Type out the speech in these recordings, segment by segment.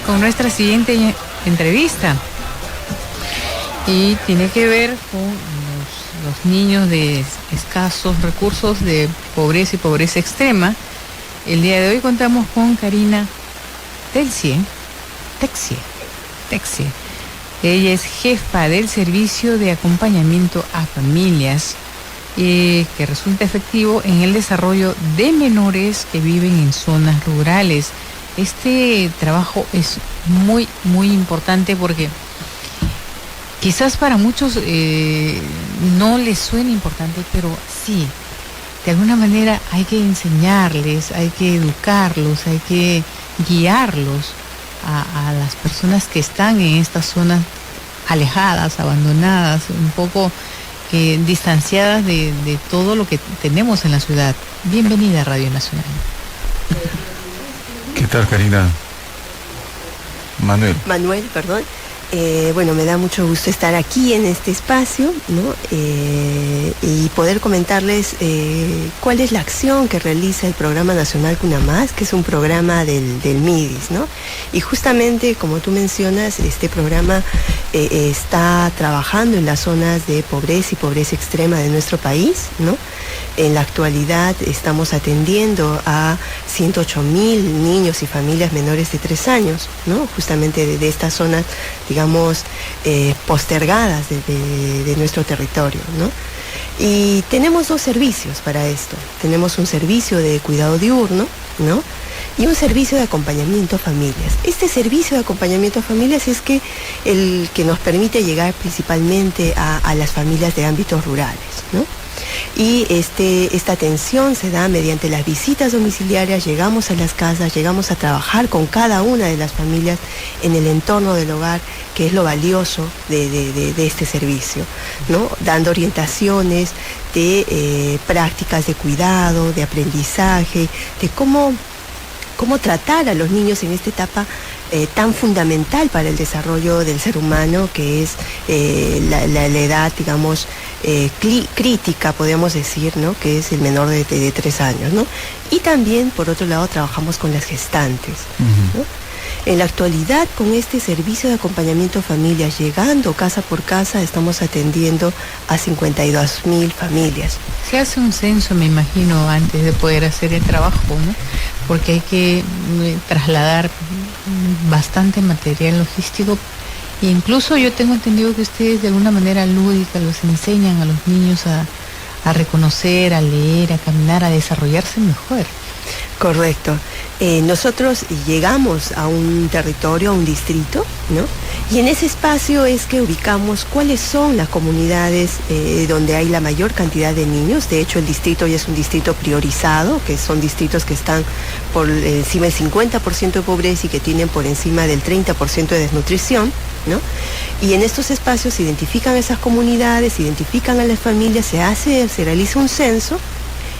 con nuestra siguiente entrevista. Y tiene que ver con los niños de escasos recursos, de pobreza y pobreza extrema. El día de hoy contamos con Karina Texie. Ella es jefa del servicio de acompañamiento a familias que resulta efectivo en el desarrollo de menores que viven en zonas rurales. Este trabajo es muy, muy importante porque quizás para muchos no les suene importante, pero sí, de alguna manera hay que enseñarles, hay que educarlos, hay que guiarlos a las personas que están en estas zonas alejadas, abandonadas, un poco distanciadas de todo lo que tenemos en la ciudad. Bienvenida a Radio Nacional. ¿Qué tal, Karina? Manuel, perdón. Bueno, me da mucho gusto estar aquí en este espacio, ¿no? Y poder comentarles cuál es la acción que realiza el Programa Nacional Cuna Más, que es un programa del MIDIS, ¿no? Y justamente, como tú mencionas, este programa está trabajando en las zonas de pobreza y pobreza extrema de nuestro país, ¿no? En la actualidad estamos atendiendo a 108,000 niños y familias menores de 3 años, ¿no? Justamente de estas zonas, digamos, postergadas de nuestro territorio, ¿no? Y tenemos 2 servicios para esto. Tenemos un servicio de cuidado diurno, ¿no? Y un servicio de acompañamiento a familias. Este servicio de acompañamiento a familias es el que nos permite llegar principalmente a las familias de ámbitos rurales, ¿no? Y esta atención se da mediante las visitas domiciliarias. Llegamos a las casas, llegamos a trabajar con cada una de las familias en el entorno del hogar, que es lo valioso de este servicio, ¿no? Dando orientaciones de prácticas de cuidado, de aprendizaje, de cómo tratar a los niños en esta etapa tan fundamental para el desarrollo del ser humano, que es la edad, digamos, crítica, podríamos decir, ¿no? Que es el menor de 3 años, ¿no? Y también, por otro lado, trabajamos con las gestantes, ¿no? En la actualidad, con este servicio de acompañamiento a familias, llegando casa por casa, estamos atendiendo a 52,000 familias. Se hace un censo, me imagino, antes de poder hacer el trabajo, ¿no? Porque hay que trasladar bastante material logístico. E incluso yo tengo entendido que ustedes de alguna manera lúdica los enseñan a los niños a reconocer, a leer, a caminar, a desarrollarse mejor. Correcto. Nosotros llegamos a un territorio, a un distrito, ¿no? Y en ese espacio es que ubicamos cuáles son las comunidades donde hay la mayor cantidad de niños. De hecho, el distrito ya es un distrito priorizado, que son distritos que están por encima del 50% de pobreza y que tienen por encima del 30% de desnutrición, ¿no? Y en estos espacios se identifican esas comunidades, se identifican a las familias, se realiza un censo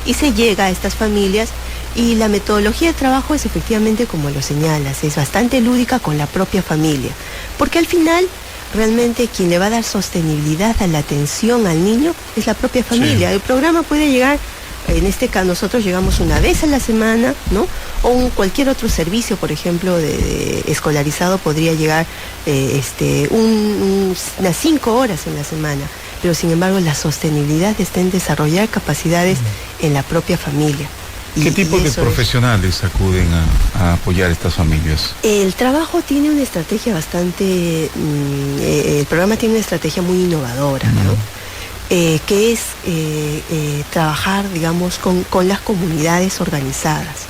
y se llega a estas familias. Y la metodología de trabajo es efectivamente, como lo señalas, es bastante lúdica con la propia familia, porque al final realmente quien le va a dar sostenibilidad a la atención al niño es la propia familia. Sí. El programa puede llegar, en este caso nosotros llegamos una vez a la semana, ¿no? O cualquier otro servicio, por ejemplo, de escolarizado podría llegar unas 5 horas en la semana, pero sin embargo la sostenibilidad está en desarrollar capacidades en la propia familia. ¿Qué tipo de profesionales acuden a apoyar a estas familias? El trabajo tiene una estrategia bastante, el programa tiene una estrategia muy innovadora, ¿no? Que es trabajar, digamos, con las comunidades organizadas.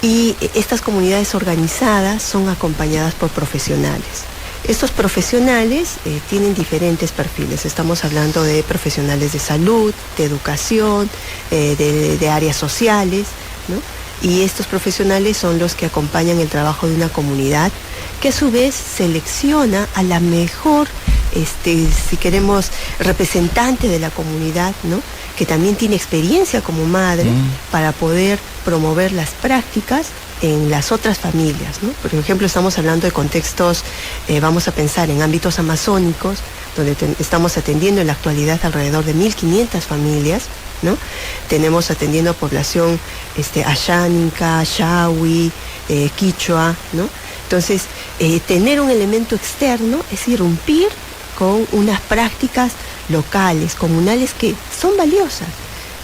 Y estas comunidades organizadas son acompañadas por profesionales. Estos profesionales tienen diferentes perfiles. Estamos hablando de profesionales de salud, de educación, de áreas sociales, ¿no? Y estos profesionales son los que acompañan el trabajo de una comunidad, que a su vez selecciona a la mejor, si queremos, representante de la comunidad, ¿no? Que también tiene experiencia como madre para poder promover las prácticas en las otras familias, ¿no? Por ejemplo, estamos hablando de contextos, vamos a pensar en ámbitos amazónicos, donde estamos atendiendo en la actualidad alrededor de 1.500 familias, ¿no? Tenemos atendiendo a población Asháninka, Shawi, Quichua, ¿no? Entonces, tener un elemento externo es irrumpir con unas prácticas locales, comunales, que son valiosas.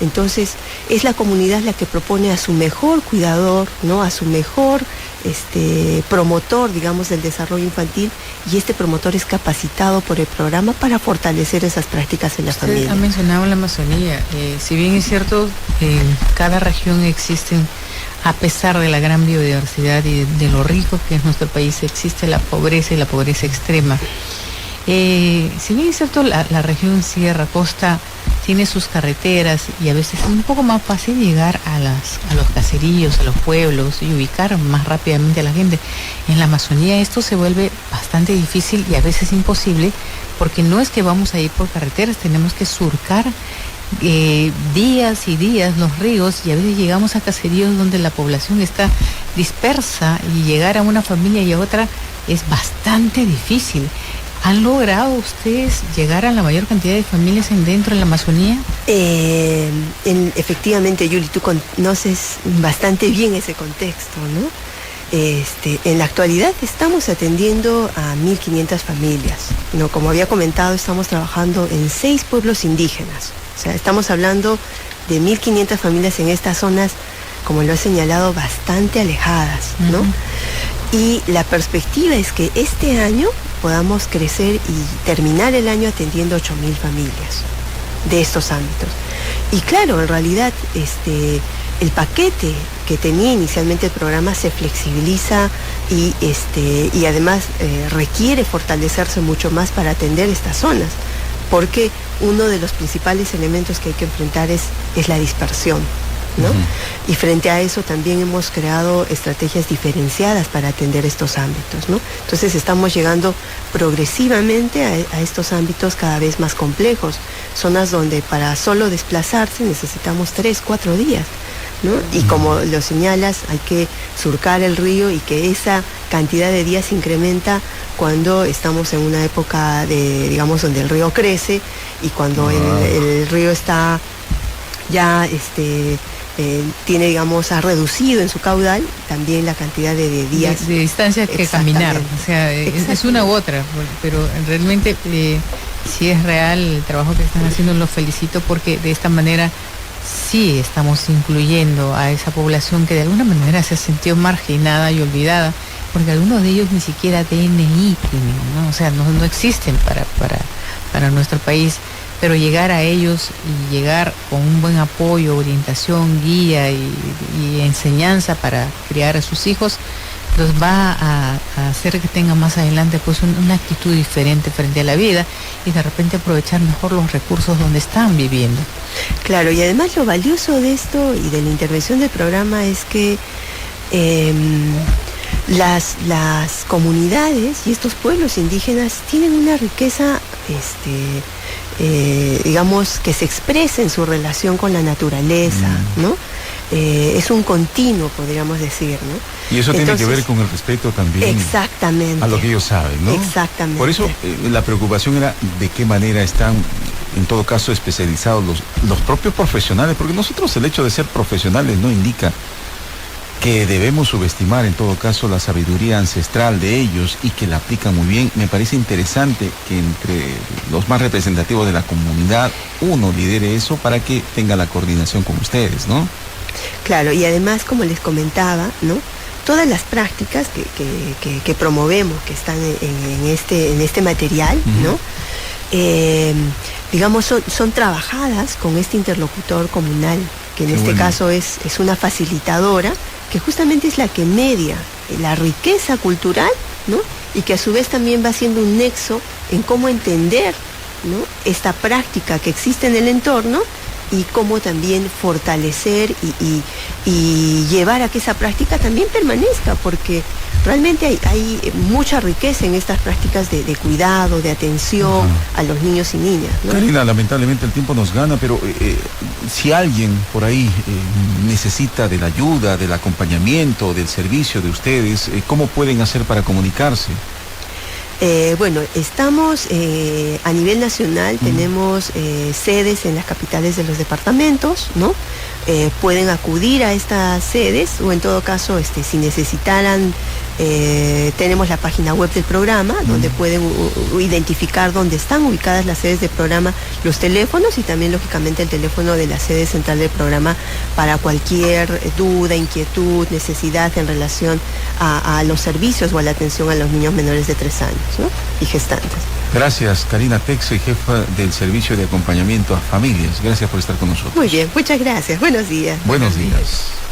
Entonces, es la comunidad la que propone a su mejor cuidador, ¿no? A su mejor promotor, digamos, del desarrollo infantil, y este promotor es capacitado por el programa para fortalecer esas prácticas en la familia. Usted ha mencionado la Amazonía. Si bien es cierto, en cada región existen, a pesar de la gran biodiversidad y de lo rico que es nuestro país, existe la pobreza y la pobreza extrema. Si bien es cierto, la región Sierra Costa tiene sus carreteras y a veces es un poco más fácil llegar a los caseríos, a los pueblos, y ubicar más rápidamente a la gente. En la Amazonía esto se vuelve bastante difícil y a veces imposible, porque no es que vamos a ir por carreteras, tenemos que surcar días y días los ríos, y a veces llegamos a caseríos donde la población está dispersa y llegar a una familia y a otra es bastante difícil. ¿Han logrado ustedes llegar a la mayor cantidad de familias dentro de la Amazonía? Efectivamente, Yuli, tú conoces bastante bien ese contexto, ¿no? En la actualidad estamos atendiendo a 1.500 familias, ¿no? Como había comentado, estamos trabajando en 6 pueblos indígenas. O sea, estamos hablando de 1.500 familias en estas zonas, como lo he señalado, bastante alejadas, ¿no? Y la perspectiva es que este año podamos crecer y terminar el año atendiendo 8.000 familias de estos ámbitos. Y claro, en realidad el paquete que tenía inicialmente el programa se flexibiliza y además requiere fortalecerse mucho más para atender estas zonas, porque uno de los principales elementos que hay que enfrentar es la dispersión, ¿no? Y frente a eso también hemos creado estrategias diferenciadas para atender estos ámbitos, ¿no? Entonces estamos llegando progresivamente a estos ámbitos cada vez más complejos, zonas donde para solo desplazarse necesitamos 3-4 días, ¿no? Y como lo señalas, hay que surcar el río, y que esa cantidad de días incrementa cuando estamos en una época digamos, donde el río crece, y cuando el río está ya tiene, digamos, ha reducido en su caudal, también la cantidad de días. De distancia que caminar, o sea, es una u otra, pero realmente si es real el trabajo que están haciendo, los felicito, porque de esta manera sí estamos incluyendo a esa población que de alguna manera se ha sentido marginada y olvidada, porque algunos de ellos ni siquiera DNI tienen, ¿no? O sea, no existen para nuestro país. Pero llegar a ellos y llegar con un buen apoyo, orientación, guía y enseñanza para criar a sus hijos, los va a hacer que tengan más adelante pues una actitud diferente frente a la vida, y de repente aprovechar mejor los recursos donde están viviendo. Claro, y además lo valioso de esto y de la intervención del programa es que las comunidades y estos pueblos indígenas tienen una riqueza digamos, que se expresa en su relación con la naturaleza, ¿no? Es un continuo, podríamos decir, ¿no? Y eso tiene que ver con el respeto también. Exactamente. A lo que ellos saben, ¿no? Exactamente. Por eso la preocupación era de qué manera están, en todo caso, especializados los propios profesionales, porque nosotros el hecho de ser profesionales no indica que debemos subestimar en todo caso la sabiduría ancestral de ellos, y que la aplican muy bien. Me parece interesante que entre los más representativos de la comunidad uno lidere eso para que tenga la coordinación con ustedes, ¿no? Claro, y además, como les comentaba, ¿no? Todas las prácticas que promovemos, que están en este material, ¿no? Digamos, son trabajadas con este interlocutor comunal, que en este caso es una facilitadora, que justamente es la que media la riqueza cultural, ¿no? Y que a su vez también va siendo un nexo en cómo entender, ¿no? Esta práctica que existe en el entorno, y cómo también fortalecer y llevar a que esa práctica también permanezca, porque realmente hay mucha riqueza en estas prácticas de cuidado, de atención a los niños y niñas, ¿no? Karina, lamentablemente el tiempo nos gana, pero si alguien por ahí necesita de la ayuda, del acompañamiento, del servicio de ustedes, ¿cómo pueden hacer para comunicarse? Bueno, estamos a nivel nacional, tenemos sedes en las capitales de los departamentos, ¿no? Pueden acudir a estas sedes, o en todo caso, si necesitaran Tenemos la página web del programa, donde pueden identificar dónde están ubicadas las sedes del programa, los teléfonos y también, lógicamente, el teléfono de la sede central del programa para cualquier duda, inquietud, necesidad en relación a los servicios o a la atención a los niños menores de 3 años, ¿no? Y gestantes. Gracias, Karina Texo, jefa del Servicio de Acompañamiento a Familias. Gracias por estar con nosotros. Muy bien, muchas gracias. Buenos días. Buenos días.